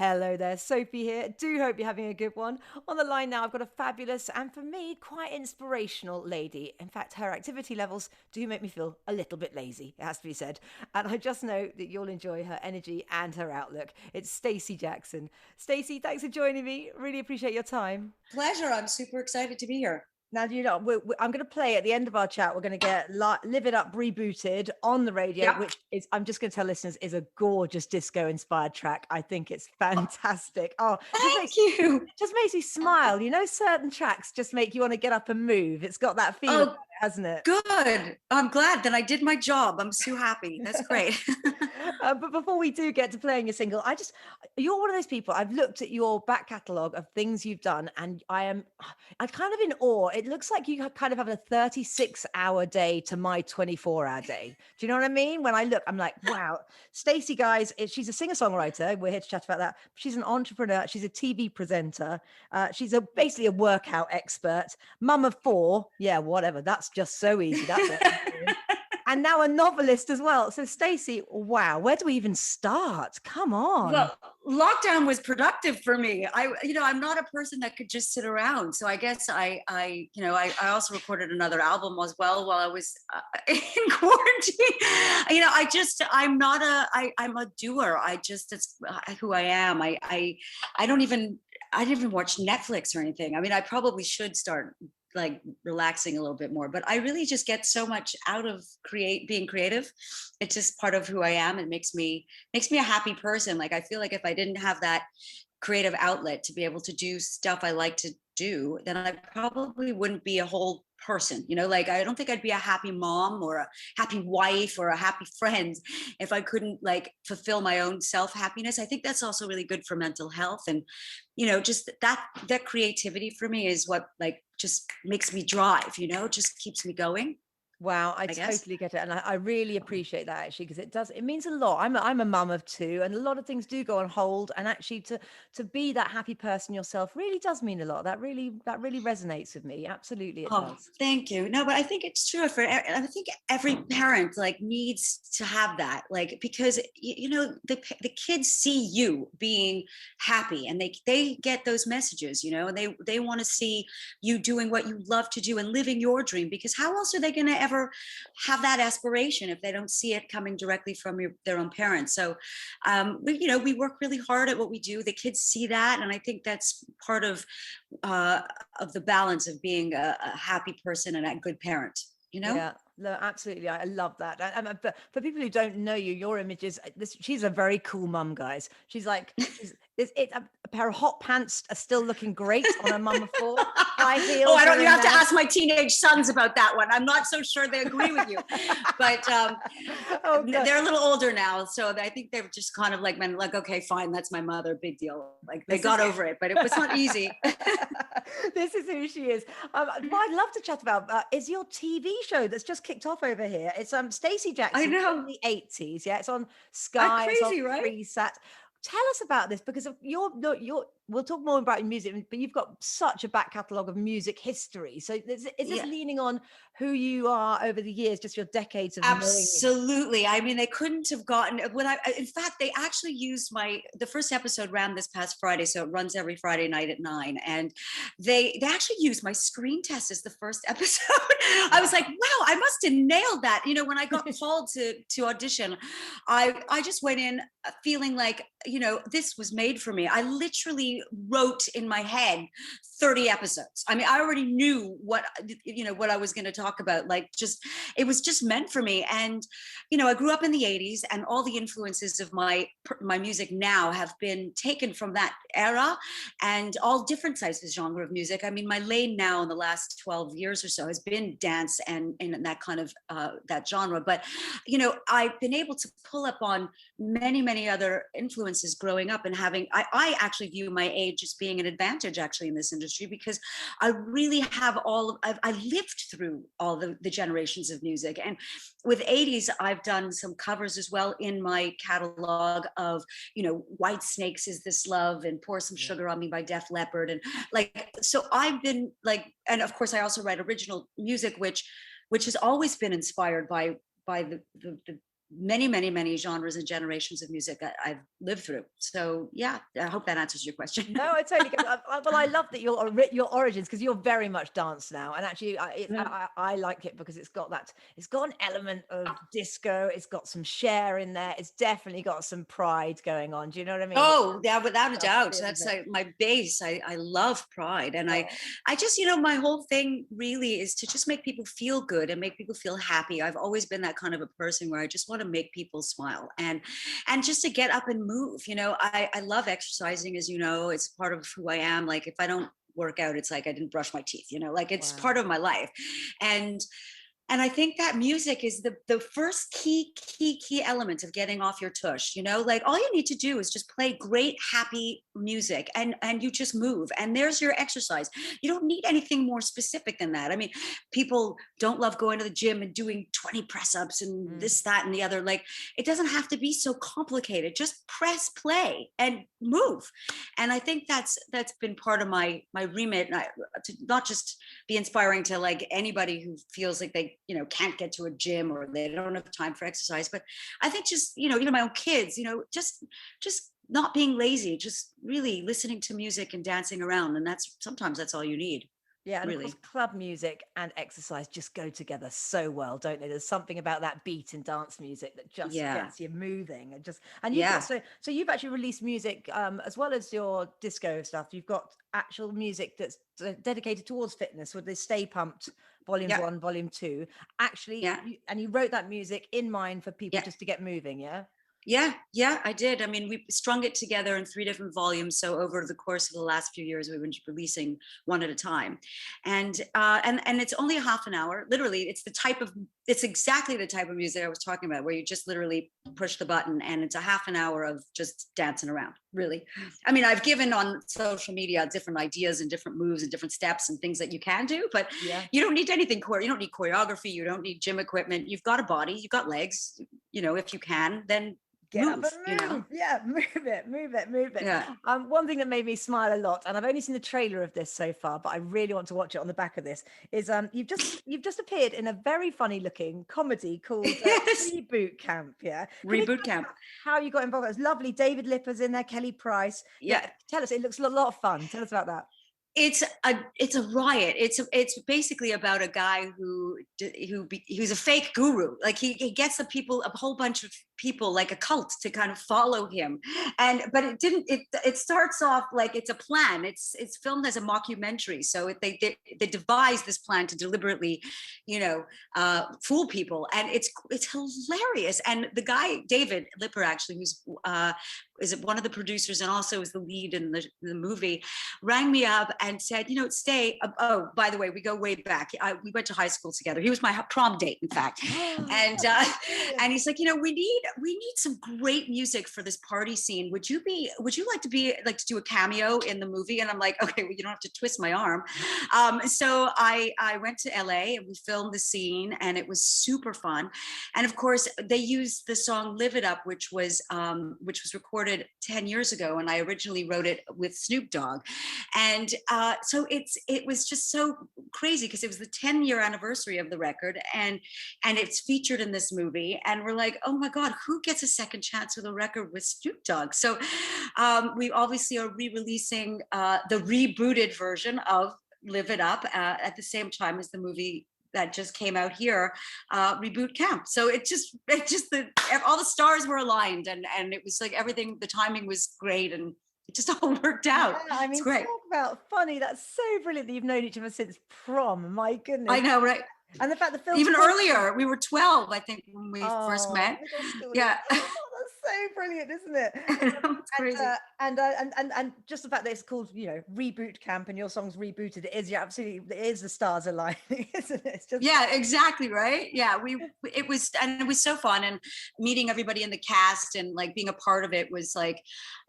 Hello there, Sophie here. Do hope you're having a good one. On the line now, I've got a fabulous and for me, quite inspirational lady. In fact, her activity levels do make me feel a little bit lazy, it has to be said. And I just know that you'll enjoy her energy and her outlook. It's Stacey Jackson. Stacey, thanks for joining me. Really appreciate your time. Pleasure. I'm super excited to be here. Now, I'm going to play at the end of our chat. We're going to get Live It Up rebooted on the radio, Yep. which is, I'm just going to tell listeners, is a gorgeous disco inspired track. I think it's fantastic. Oh, Thank you. just makes me smile. You know, certain tracks just make you want to get up and move. It's got that feel, Oh, about it, hasn't it? good. I'm glad that I did my job. I'm so happy. That's great. But before we do get to playing a single, you're one of those people. I've looked at your back catalogue of things you've done, and I'm kind of in awe. It looks like you kind of have a 36-hour day to my 24-hour day. Do you know what I mean? When I look, I'm like, wow. Stacey, guys, she's a singer-songwriter. We're here to chat about that. She's an entrepreneur. She's a TV presenter. She's basically a workout expert. Mum of four. Yeah, whatever. That's just so easy. That's what I'm doing. And now a novelist as well. So Stacey, wow, where do we even start? Come on. Well, lockdown was productive for me. I'm not a person that could just sit around. So I guess I also recorded another album as well while I was in quarantine. I'm a doer. That's who I am. I don't even, I didn't even watch Netflix or anything. I mean, I probably should start like relaxing a little bit more, but I really just get so much out of being creative. It's just part of who I am. It makes me a happy person. Like I feel like if I didn't have that creative outlet to be able to do stuff I like to do, then I probably wouldn't be a whole person. Like I don't think I'd be a happy mom or a happy wife or a happy friend if I couldn't like fulfill my own self happiness. I think that's also really good for mental health. And just that creativity for me is what like just makes me drive, just keeps me going, Wow, I I guess. totally get it. And I really appreciate that actually, because it means a lot. I'm a mum of two, and a lot of things do go on hold. And actually to be that happy person yourself really does mean a lot. That really resonates with me. Absolutely it Oh, does. thank you. No, but I think it's true I think every parent like needs to have that, like, because the kids see you being happy and they get those messages, and they want to see you doing what you love to do and living your dream, because how else are they going to ever have that aspiration if they don't see it coming directly from their own parents? So, we work really hard at what we do. The kids see that, and I think that's part uh, of the balance of being a happy person and a good parent, you know? Yeah, no, absolutely. I love that. But for people who don't know you, your image is this. She's a very cool mum, guys. A pair of hot pants are still looking great on a mum of four. High Oh, heels I are don't, you in have to there. ask my teenage sons about that one. I'm not so sure they agree with you, but Oh no. they're a little older now. So I think they've just kind of like been like, okay, fine, that's my mother, big deal. Like they This is got over it, but it was not easy. this is who she is. What I'd love to chat about is your TV show that's just kicked off over here. It's Stacey I Jackson in know. the 80s. Yeah, it's on I'm Sky, it's on crazy, right? Freesat. Tell us about this because of your we'll talk more about your music, but you've got such a back catalogue of music history. So is this Yeah. leaning on who you are over the years, just your decades of knowing? Absolutely. I mean, they couldn't have gotten in fact, they actually used the first episode ran this past Friday. So it runs every Friday night at 9. And they actually used my screen test as the first episode. I was like, wow, I must have nailed that. When I got called to audition, I just went in feeling like, this was made for me. I literally wrote in my head 30 episodes. I mean, I already knew what I was going to talk about. Like it was just meant for me. And I grew up in the 80s, and all the influences of my music now have been taken from that era, and all different types of genre of music. I mean, my lane now in the last 12 years or so has been dance and that kind of that genre. But I've been able to pull up on many other influences growing up, and I actually view my age as being an advantage actually in this industry, because I really have I lived through all the generations of music. And with 80s, I've done some covers as well in my catalog of, White Snakes, Is This Love, and Pour Some Yeah. Sugar on Me by Def Leppard. And like, so I've been like, and of course I also write original music, which has always been inspired by many, many, many genres and generations of music that I've lived through. So yeah, I hope that answers your question. No, I totally get it. Well, I love that your origins, because you're very much dance now, and actually, I like it because it's got an element of disco. It's got some Cher in there. It's definitely got some Pride going on. Do you know what I mean? Oh, yeah, without a Just doubt. feels That's it. like my base. I love Pride. And Oh, I just, you know, my whole thing really is to just make people feel good and make people feel happy. I've always been that kind of a person where I just want to make people smile and just to get up and move. You know, I love exercising, as you know, it's part of who I am. Like if I don't work out, it's like I didn't brush my teeth, you know, like it's wow. part of my life. And and I think that music is the first key element of getting off your tush. You know, like all you need to do is just play great, happy music, and you just move, and there's your exercise. You don't need anything more specific than that. I mean, people don't love going to the gym and doing 20 press ups and Mm. this, that, and the other. Like it doesn't have to be so complicated. Just press play and move. And I think that's been part of my remit, to not just be inspiring to like anybody who feels like they, you know, can't get to a gym or they don't have time for exercise, but I think just, you know, even my own kids, you know, just not being lazy, just really listening to music and dancing around, and that's sometimes that's all you need, Yeah, and of course, really. club music and exercise just go together so well, don't they? There's something about that beat in dance music that just Yeah, gets you moving, and you've got yeah, so you've actually released music as well as your disco stuff. You've got actual music that's dedicated towards fitness with the Stay Pumped Volume yeah, 1, Volume 2. Actually, yeah, and you wrote that music in mind for people yeah. just to get moving, yeah? Yeah, I did. I mean, we strung it together in 3 different volumes. So over the course of the last few years, we've been releasing one at a time, and it's only a half an hour. Literally, it's exactly the type of music I was talking about, where you just literally push the button, and it's a half an hour of just dancing around. Really, I mean, I've given on social media different ideas and different moves and different steps and things that you can do, but Yeah. you don't need anything core. You don't need choreography. You don't need gym equipment. You've got a body. You've got legs. You know, if you can, then Get up move, you and know? move. Yeah, move it, move it, move it. Yeah. One thing that made me smile a lot, and I've only seen the trailer of this so far, but I really want to watch it on the back of this, is you've just appeared in a very funny looking comedy called Yes. Reboot Camp. Yeah. Can you Reboot tell us camp. how you got involved? It's lovely. David Lipper's in there, Kelly Price. Yeah, Yeah. tell us. It looks a lot of fun. Tell us about that. It's a riot. It's basically about a guy who's a fake guru. Like he gets a whole bunch of people, like a cult, to kind of follow him. And but it starts off like it's a plan. It's filmed as a mockumentary. So they devise this plan to deliberately, you know, fool people, and it's hilarious. And the guy David Lipper, actually, who's is one of the producers and also is the lead in the movie, rang me up and said, you know, oh, by the way, we go way back. We went to high school together. He was my prom date, in fact. And Brilliant. and he's like, you know, we need some great music for this party scene. Would you like to do a cameo in the movie? And I'm like, okay, well, you don't have to twist my arm. So I went to LA and we filmed the scene, and it was super fun. And of course, they used the song "Live It Up," which was recorded 10 years ago, and I originally wrote it with Snoop Dogg. And so it was just so crazy because it was the 10-year anniversary of the record, and it's featured in this movie. And we're like, oh my God, who gets a second chance with a record with Snoop Dogg? So we obviously are re-releasing the rebooted version of Live It Up at the same time as the movie that just came out here, Reboot Camp. So all the stars were aligned, and it was like everything, the timing was great, and it just all worked Yeah, out. I It's mean, great. talk about funny. That's so brilliant that you've known each other since prom. My I goodness. know, right? And the fact the film's Even called Reboot. earlier, we were 12, I think, when we first Oh, met. middle schoolers. Yeah. Oh, that's so brilliant, isn't it? It's crazy. And just the fact that it's called, Reboot Camp, and your song's rebooted, it is, yeah, absolutely, it is the stars aligning, isn't it? It's just Yeah, exactly, right. Yeah, it was so fun, and meeting everybody in the cast and like being a part of it was like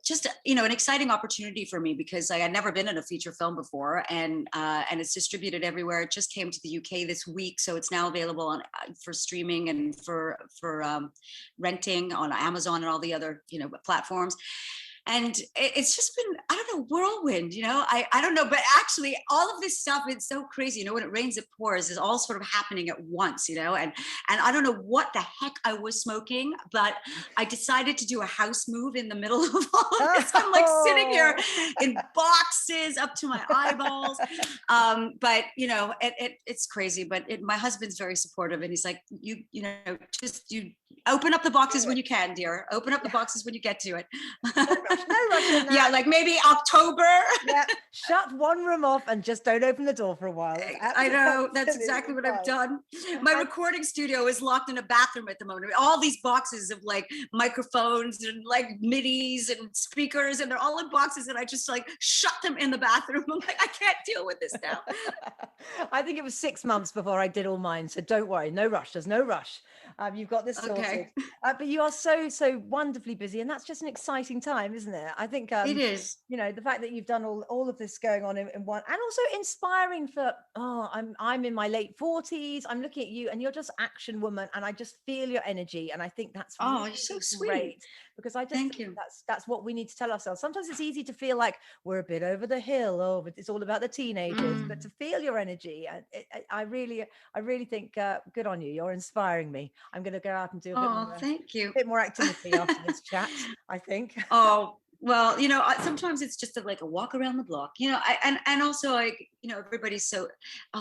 just, an exciting opportunity for me, because I had never been in a feature film before, and it's distributed everywhere. It just came to the UK this week, so it's now available on for streaming and for renting on Amazon and all the other platforms. and it's just been, I don't know, whirlwind, I don't know, but actually all of this stuff, it's so crazy, when it rains it pours, is all sort of happening at once, and I don't know what the heck I was smoking, but I decided to do a house move in the middle of all of this. I'm like sitting here in boxes up to my eyeballs, but it's crazy, but my husband's very supportive, and he's like, just you open up the boxes when you can, dear. Open up the boxes when you get to it. No rush in that. Yeah, like maybe October. Yeah, shut one room off and just don't open the door for a while. I know, that's exactly what I've done. My recording studio is locked in a bathroom at the moment. All these boxes of like microphones and like midis and speakers, and they're all in boxes, and I just like shut them in the bathroom. I'm like, I can't deal with this now. I think it was 6 months before I did all mine, so don't worry, no rush. There's no rush. You've got this sorted. Okay. But you are so wonderfully busy, and that's just an exciting time, isn't it? I think it is. The fact that you've done all of this going on in one, and also inspiring for. I'm in my late 40s. I'm looking at you, and you're just action woman, and I just feel your energy, and I think that's really you're so sweet. Great, because I just Thank think you. that's what we need to tell ourselves. Sometimes it's easy to feel like we're a bit over the hill. But it's all about the teenagers. But to feel your energy, I really think good on you. You're inspiring me. I'm going to go out and do a bit more activity after this chat, I think. Oh, well, sometimes it's just like a walk around the block, and also everybody's so,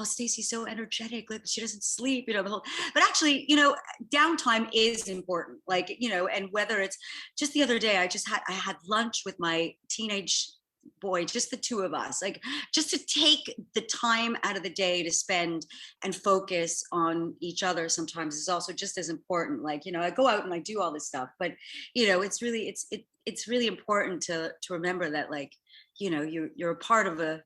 Stacey's so energetic, like she doesn't sleep, but actually, downtime is important, like, and whether it's just the other day, I had lunch with my teenage boy, just the two of us, like just to take the time out of the day to spend and focus on each other sometimes is also just as important. Like, I go out and I do all this stuff, but it's really important to remember that, like, you're a part of a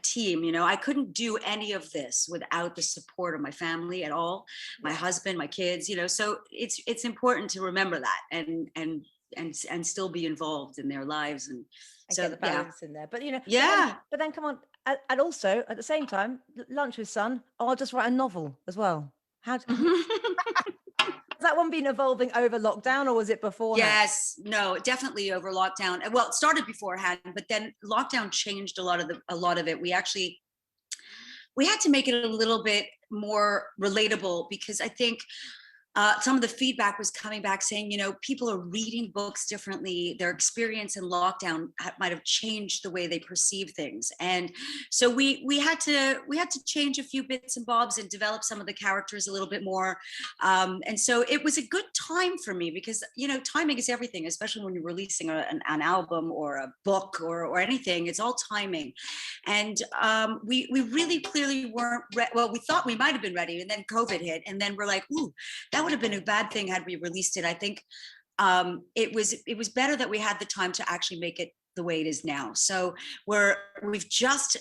team. I couldn't do any of this without the support of my family at all, my husband, my kids, so it's important to remember that and still be involved in their lives, and so get the balance in there. But but then come on, and also at the same time, lunch with son, I'll just write a novel as well. Has that one been evolving over lockdown, or was it before? Yes, no, definitely over lockdown. Well, it started beforehand, but then lockdown changed a lot of it. We had to make it a little bit more relatable, because I think some of the feedback was coming back saying, people are reading books differently. Their experience in lockdown might have changed the way they perceive things. And so we had to change a few bits and bobs and develop some of the characters a little bit more. And so it was a good time for me, because, timing is everything, especially when you're releasing an album or a book or anything. It's all timing. And we really clearly weren't well, we thought we might have been ready, and then COVID hit, and then we're like, ooh, that would have been a bad thing had we released it. I think it was better that we had the time to actually make it the way it is now. So we've just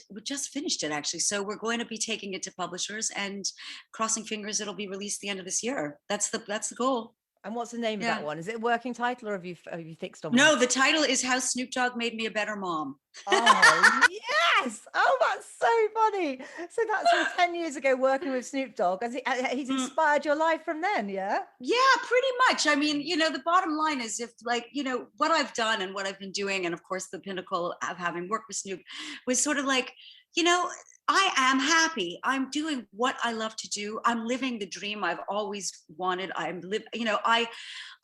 finished it, actually. So we're going to be taking it to publishers, and crossing fingers it'll be released the end of this year. That's the goal. And what's the name of that one? Is it a working title, or have you fixed on one? No, the title is How Snoop Dogg Made Me a Better Mom. Oh, yes. Oh, that's so funny. So that's from 10 years ago, working with Snoop Dogg. He's inspired your life from then, yeah? Yeah, pretty much. I mean, the bottom line is, if, like, what I've done and what I've been doing, and of course the pinnacle of having worked with Snoop was sort of like, I am happy. I'm doing what I love to do. I'm living the dream I've always wanted. I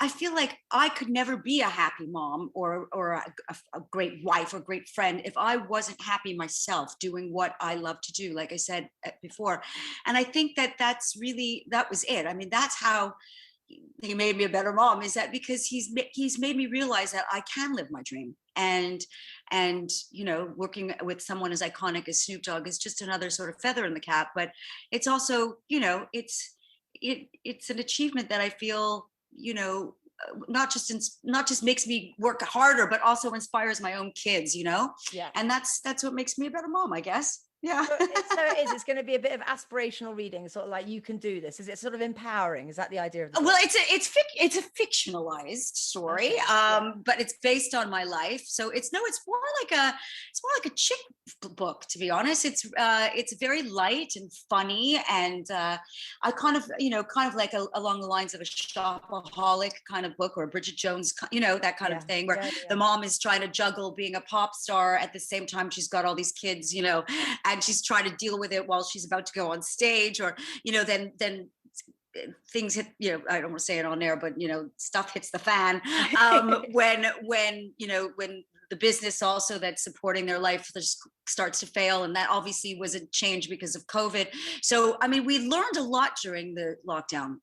feel like I could never be a happy mom or a great wife or great friend if I wasn't happy myself doing what I love to do, like I said before. And I think that that was it. I mean, that's how he made me a better mom, is that because he's made me realize that I can live my dream. And working with someone as iconic as Snoop Dogg is just another sort of feather in the cap, but it's also, it's an achievement that I feel, not just makes me work harder, but also inspires my own kids, Yeah. And that's what makes me a better mom, I guess. Yeah. So it is. It's going to be a bit of aspirational reading, sort of like you can do this. Is it sort of empowering? Is that the idea of the book? Well, it's a fictionalized story, Okay. Yeah. but it's based on my life. So it's more like a chick book, to be honest. It's very light and funny, and I kind of, kind of like along the lines of a shopaholic kind of book, or a Bridget Jones, that kind of Yeah. thing, where Yeah. the Yeah. mom is trying to juggle being a pop star at the same time she's got all these kids, and she's trying to deal with it while she's about to go on stage, or then things hit, I don't want to say it on air, but stuff hits the fan, when the business also that's supporting their life just starts to fail, and that obviously was a change because of COVID. So I mean, we learned a lot during the lockdown,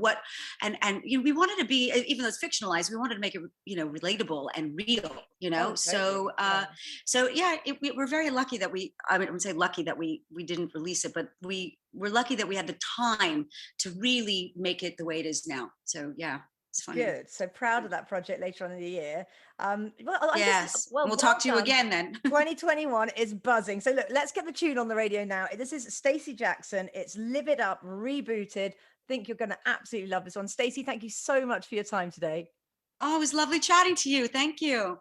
what, and we wanted to be, even though it's fictionalized, we wanted to make it relatable and real, Oh, totally. Yeah. so yeah, we're very lucky that I wouldn't say lucky that we didn't release it, but we're lucky that we had the time to really make it the way it is now. So yeah, it's funny. Good. So proud of that project later on in the year. Well, I guess, Yes, well, and we'll well talk to you done. again then. 2021 is buzzing. So look, let's get the tune on the radio now. This is Stacey Jackson. It's Live It Up, rebooted. Think you're going to absolutely love this one. Stacey, thank you so much for your time today. Oh, it was lovely chatting to you. Thank you.